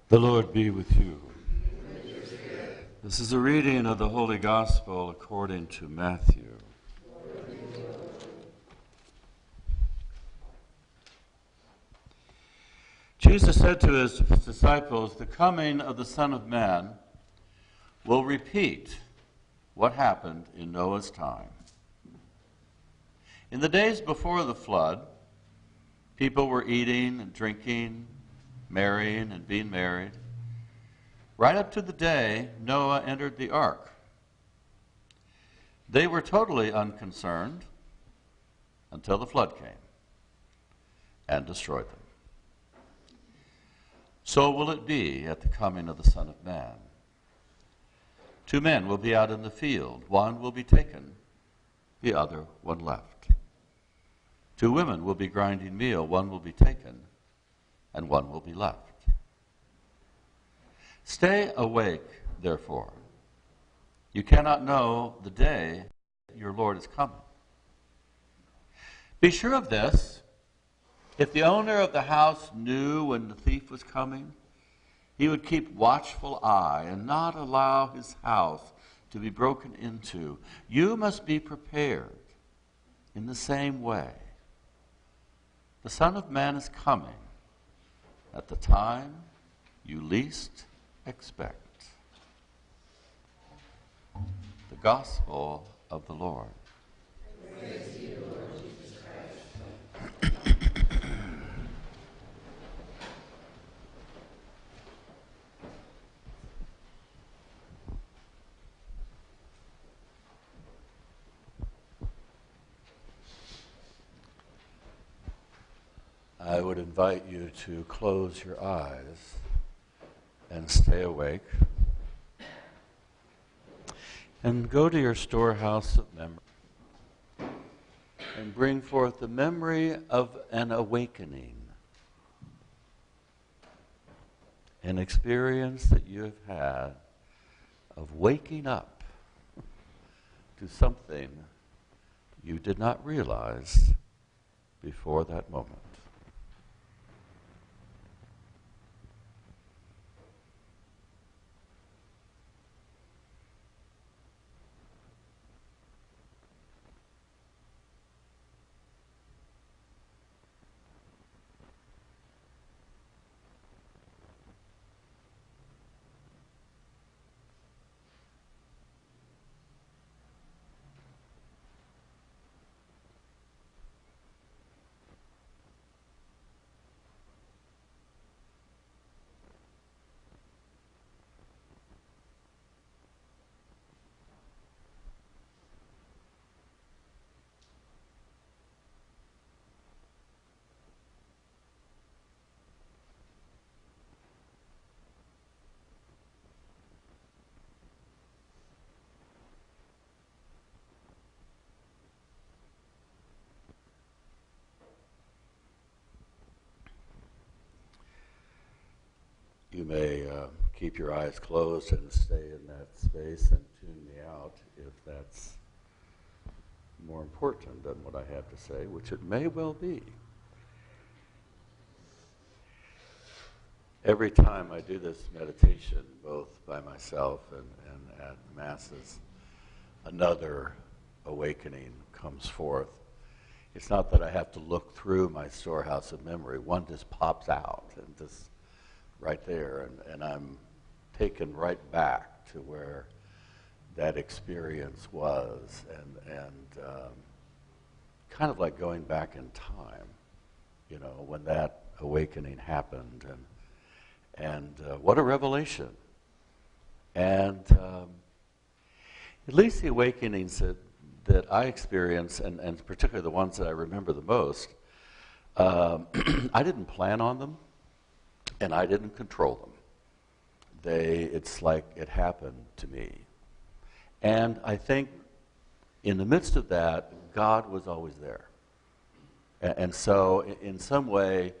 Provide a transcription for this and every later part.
The Lord be with you. This is a reading of the Holy Gospel according to Matthew. Jesus said to his disciples, "The coming of the Son of Man will repeat what happened in Noah's time. In the days before the flood, people were eating and drinking, marrying and being married, right up to the day Noah entered the ark. They were totally unconcerned until the flood came and destroyed them. So will it be at the coming of the Son of Man. 2 men will be out in the field. One will be taken, the other one left. 2 women will be grinding meal. One will be taken, and one will be left. Stay awake, therefore. You cannot know the day your Lord is coming. Be sure of this. If the owner of the house knew when the thief was coming, he would keep watchful eye and not allow his house to be broken into. You must be prepared in the same way. The Son of Man is coming at the time you least expect." The Gospel of the Lord. Praise to you, Lord Jesus Christ. I would invite you to close your eyes and stay awake and go to your storehouse of memory and bring forth the memory of an awakening, an experience that you have had of waking up to something you did not realize before that moment. You may keep your eyes closed and stay in that space and tune me out if that's more important than what I have to say, which it may well be. Every time I do this meditation, both by myself and at masses, another awakening comes forth. It's not that I have to look through my storehouse of memory. One just pops out and just right there, and I'm taken right back to where that experience was, and kind of like going back in time, you know, when that awakening happened, and what a revelation. And at least the awakenings that I experienced, and particularly the ones that I remember the most, I didn't plan on them. And I didn't control them. It's like it happened to me. And I think in the midst of that, God was always there. And so in some way,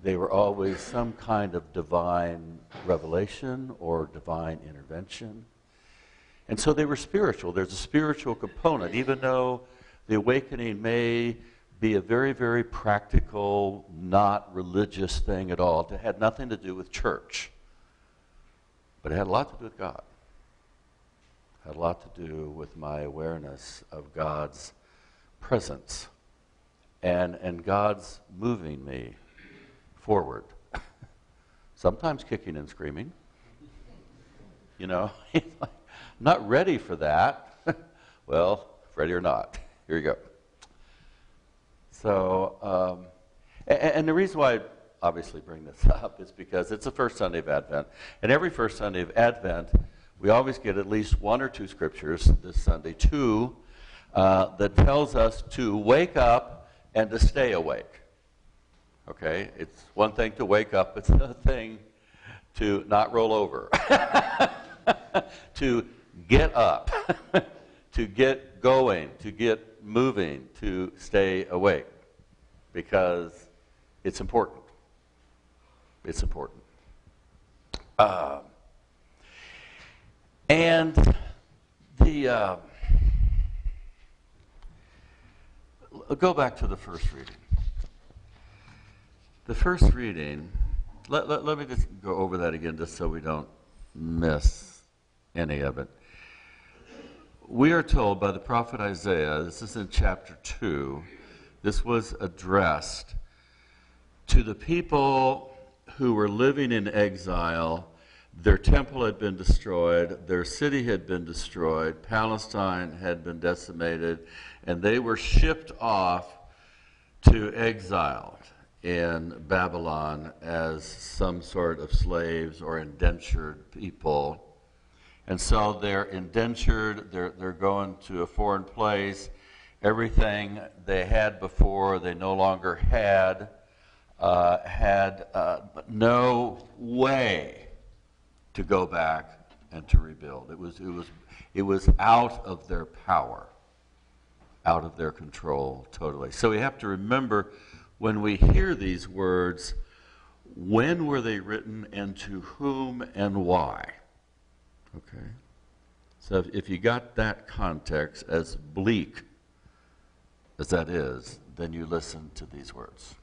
they were always some kind of divine revelation or divine intervention. And so they were spiritual. There's a spiritual component, even though the awakening may be a very, very practical, not religious thing at all. It had nothing to do with church. But it had a lot to do with God. It had a lot to do with my awareness of God's presence and God's moving me forward. Sometimes kicking and screaming. You know, I'm not ready for that. Well, ready or not, here you go. So, and the reason why I obviously bring this up is because it's the first Sunday of Advent. And every first Sunday of Advent, we always get at least one or two scriptures, this Sunday, two, that tells us to wake up and to stay awake. Okay? It's one thing to wake up, it's another thing to not roll over. To get up, to get going, to get moving, to stay awake. Because it's important. It's important. And the go back to the first reading. The first reading, let me just go over that again just so we don't miss any of it. We are told by the prophet Isaiah, this is in chapter 2, this was addressed to the people who were living in exile. Their temple had been destroyed, their city had been destroyed, Palestine had been decimated, and they were shipped off to exile in Babylon as some sort of slaves or indentured people. And so they're indentured, they're going to a foreign place. Everything they had before, they no longer had no way to go back and to rebuild. It was out of their power, out of their control totally. So we have to remember when we hear these words, when were they written and to whom and why? Okay. So if you got that context, as bleak as that is, then you listen to these words.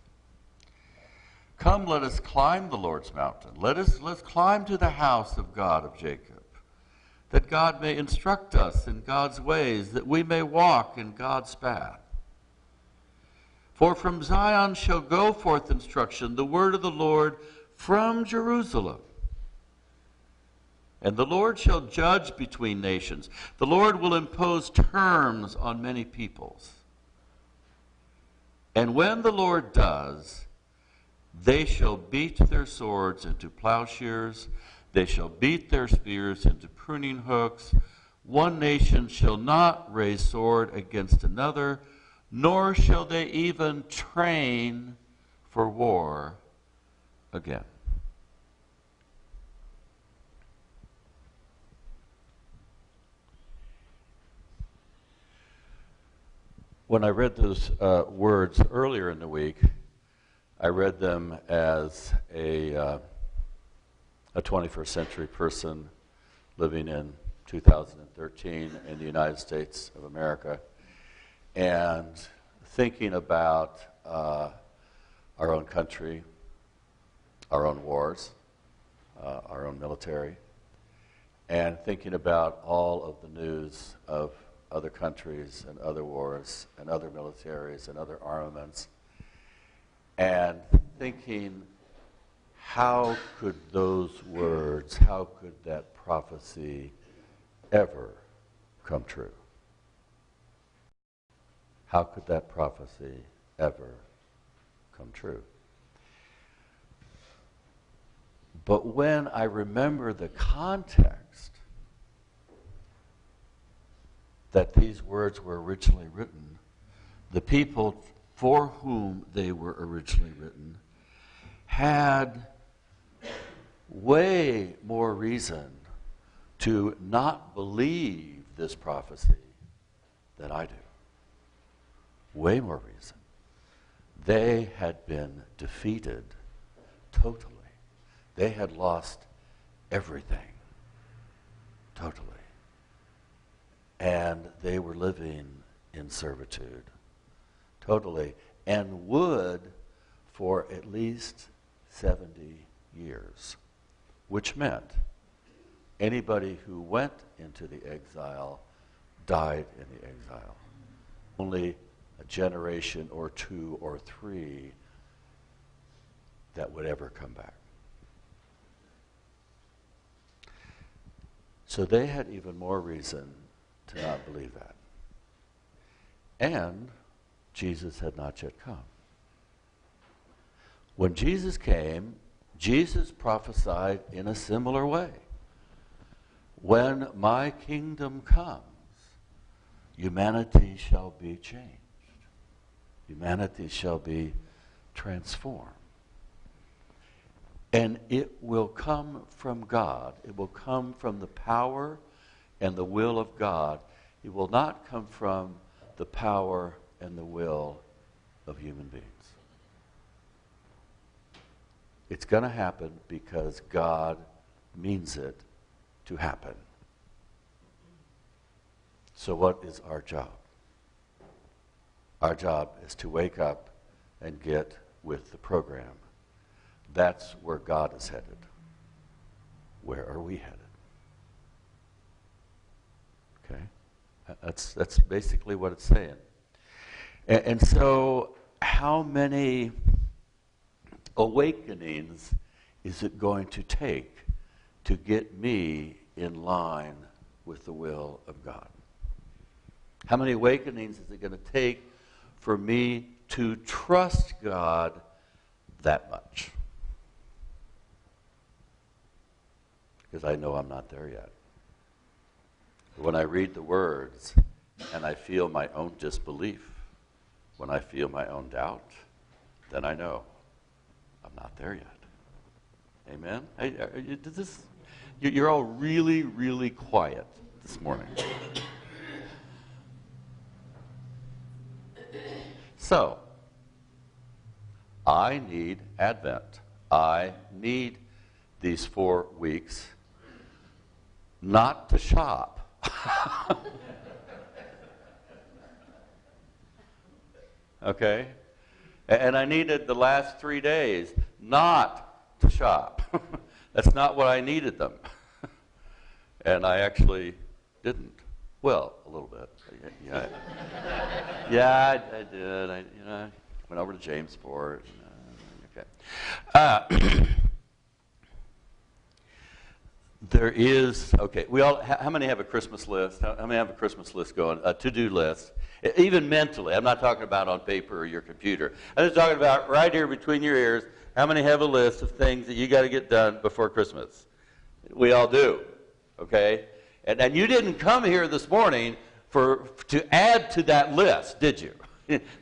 Come, let us climb the Lord's mountain. Let's climb to the house of God of Jacob, that God may instruct us in God's ways, that we may walk in God's path. For from Zion shall go forth instruction, the word of the Lord from Jerusalem. And the Lord shall judge between nations. The Lord will impose terms on many peoples. And when the Lord does, they shall beat their swords into plowshares. They shall beat their spears into pruning hooks. One nation shall not raise sword against another, nor shall they even train for war again. When I read those words earlier in the week, I read them as a 21st century person living in 2013 in the United States of America, and thinking about our own country, our own wars, our own military, and thinking about all of the news of other countries and other wars and other militaries and other armaments, and thinking, how could those words, how could that prophecy ever come true? How could that prophecy ever come true? But when I remember the context that these words were originally written, the people for whom they were originally written had way more reason to not believe this prophecy than I do. Way more reason. They had been defeated totally. They had lost everything totally. And they were living in servitude totally, and would for at least 70 years, which meant Anybody who went into the exile died in the exile. Only a generation or two or three that would ever come back. So they had even more reason to not believe that. And Jesus had not yet come. When Jesus came, Jesus prophesied in a similar way. When my kingdom comes, humanity shall be changed. Humanity shall be transformed. And it will come from God. It will come from the power and the will of God. It will not come from the power and the will of human beings. It's going to happen because God means it to happen. So what is our job? Our job is to wake up and get with the program. That's where God is headed. Where are we headed? Okay? That's basically what it's saying. And so how many awakenings is it going to take to get me in line with the will of God? How many awakenings is it going to take for me to trust God that much? Because I know I'm not there yet. When I read the words and I feel my own disbelief, when I feel my own doubt, then I know I'm not there yet. Amen? You're all really, really quiet this morning. So, I need Advent. I need these 4 weeks not to shop. Okay? And I needed the last 3 days not to shop. That's not what I needed them. And I actually didn't. Well, a little bit. Yeah, I did. I went over to Jamesport. Okay. There is, okay, we all, how many have a Christmas list? How many have a Christmas list going, a to-do list? Even mentally, I'm not talking about on paper or your computer. I'm just talking about right here between your ears, how many have a list of things that you got to get done before Christmas? We all do, okay? And you didn't come here this morning to add to that list, did you?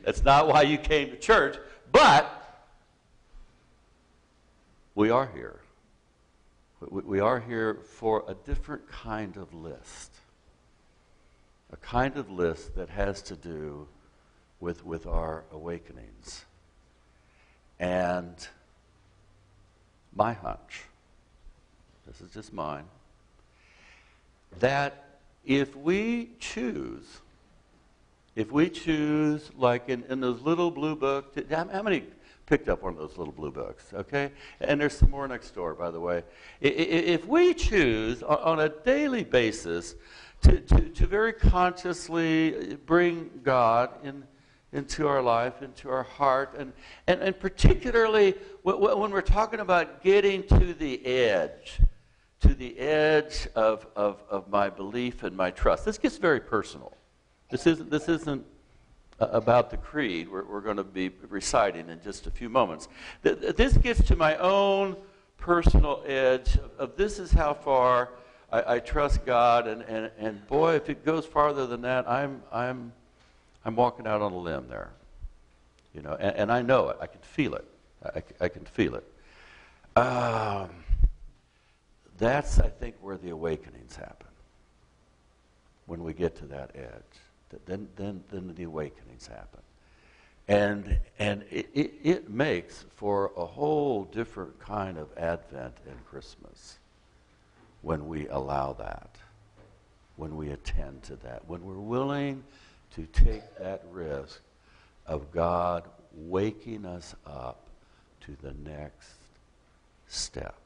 That's not why you came to church, but we are here. We are here for a different kind of list. A kind of list that has to do with our awakenings. And my hunch, this is just mine, that if we choose like in those little blue books, how many picked up one of those little blue books, okay? And there's some more next door, by the way. If we choose on a daily basis to very consciously bring God into our life, into our heart, and particularly when we're talking about getting to the edge of my belief and my trust. This gets very personal. This isn't about the creed we're going to be reciting in just a few moments. This gets to my own personal edge of this is how far I trust God, and boy, if it goes farther than that, I'm walking out on a limb there, you know, and I know it. I can feel it. I can feel it. That's, I think, where the awakenings happen. When we get to that edge, then the awakenings happen, and it makes for a whole different kind of Advent and Christmas when we allow that, when we attend to that, when we're willing to take that risk of God waking us up to the next step.